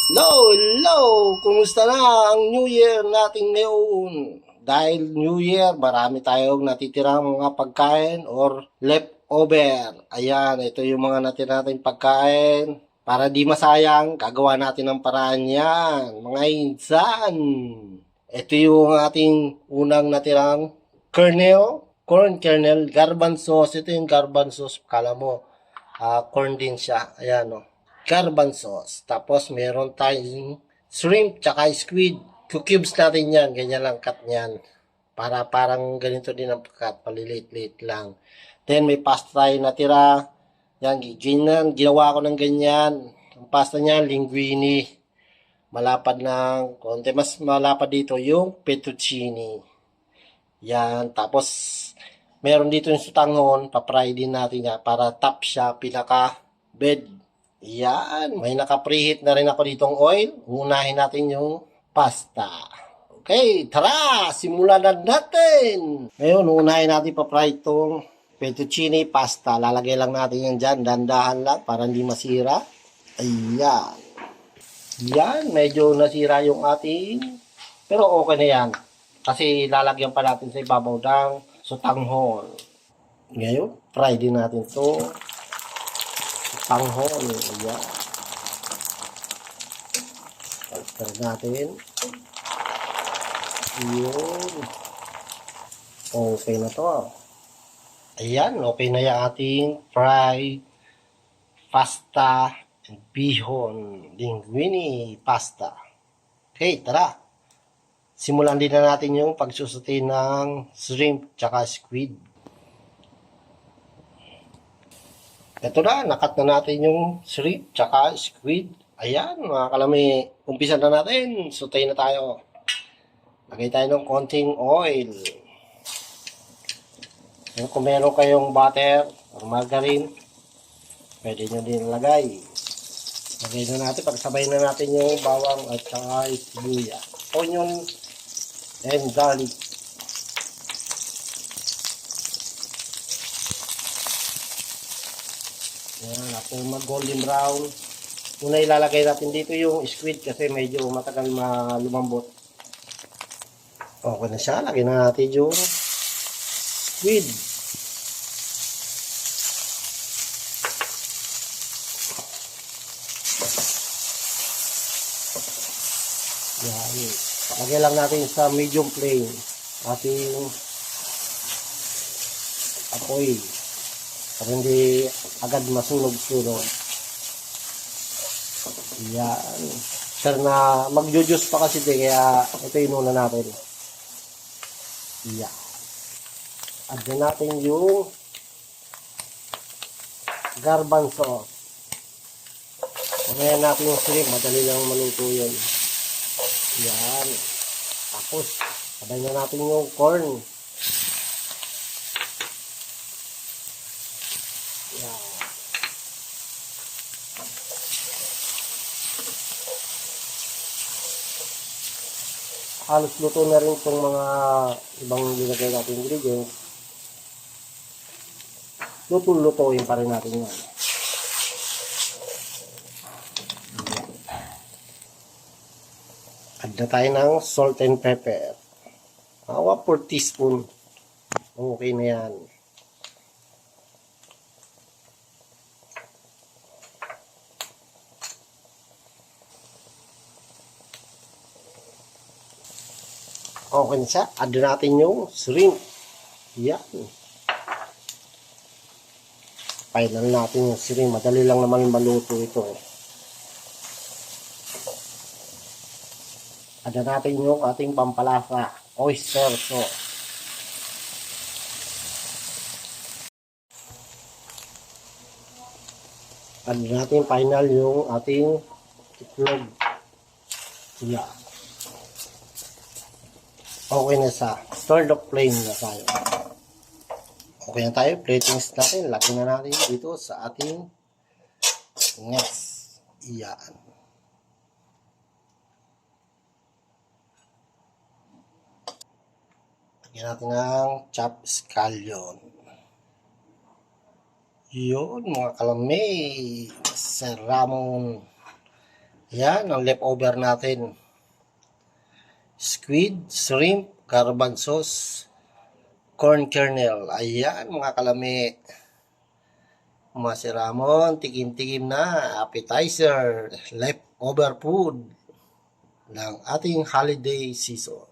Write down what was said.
Hello, hello! Kumusta na ang New Year nating ngayon? Dahil New Year, marami tayong natitirang mga pagkain or leftover. Ayan, ito yung mga natira nating pagkain. Para di masayang, gagawa natin ng paraan yan, mga insan. Ito yung ating unang natirang corn kernel, garbanzos. Ito yung garbanzos, kala mo, corn din siya. Ayan, o. Garbanzos. Tapos, meron tayong shrimp, tsaka squid. Cubes natin yan. Ganyan lang cut niyan. Para parang ganito din ang cut. Palilit-lit lang. Then, may pasta tayo natira. Yan, ginawa ko ng ganyan. Ang pasta niya, linguine. Malapad ng konti. Mas malapad dito yung fettuccine. Yan. Tapos, meron dito yung sutanghon. Pa-fry din natin yan para top siya, pinaka-bed. Yan. May naka-preheat na rin ako ditong oil. Unahin natin yung pasta. Okay, tara! Simulan na natin! Ngayon, unahin natin pa-fry itong fettuccine pasta. Lalagay lang natin yan dyan. Dandahan lang para hindi masira. Ayan. Yan, medyo nasira yung ating, pero okay na yan. Kasi lalagyan pa natin sa ibabaw ng sutanghon. Ngayon, fry din natin to sutanghon. Ayan. Fry natin. Yun. Okay na to. Ayan, okay na yung ating fried pasta and bihon linguine pasta. Okay, tara. Simulan din na natin yung pagsusuti ng shrimp tsaka squid. Ito na, nakat na natin yung shrimp tsaka squid. Ayan, mga kalami, umpisa na natin. Sutay na tayo. Lagay tayo ng konting oil. Kung meron kayong butter or margarine, pwede nyo din lagay. Lagay na natin, pagsabay na natin yung bawang at saka sibuyas. Onion and garlic. Yan, after mag golden brown, una ilalagay natin dito yung squid kasi medyo matagal lumambot. Okay na siya, lagyan na natin yung squid. Yan, lagyan lang natin sa medium flame ating apoy para hindi agad masunog-sunog. Yan. Sir na magjujuice pa kasi din kaya ito inuna natin. Yan. Add na natin yung garbanzo. Pamayan natin yung shrimp. Madali lang maluto yun. Yan. Tapos, sabay na natin yung corn. Yan. Halos luto na rin itong mga ibang nilagay natin ingredients. Luto-lutoin pa rin natin yan. Add na tayo ng salt and pepper. 1/4 teaspoon. Okay na yan. Okay na siya. Add natin yung shrimp. Yan. Final natin yung shrimp. Madali lang naman maluto ito. Add natin yung ating pampalasa. Oyster sauce. Add natin final yung ating itlog. Yan. Okay na sa third of flame na tayo. Okay na tayo. Platings natin. Lagyan na natin dito sa ating nest. Yan. Lagyan natin ng chopped scallion. Yun mga kalamay. Sir Ramon Yan, ang leftover natin. Squid, shrimp, garbanzos, corn kernel. Ayan, mga kalami. Masiramon, tikim-tikim na appetizer, leftover food ng ating holiday season.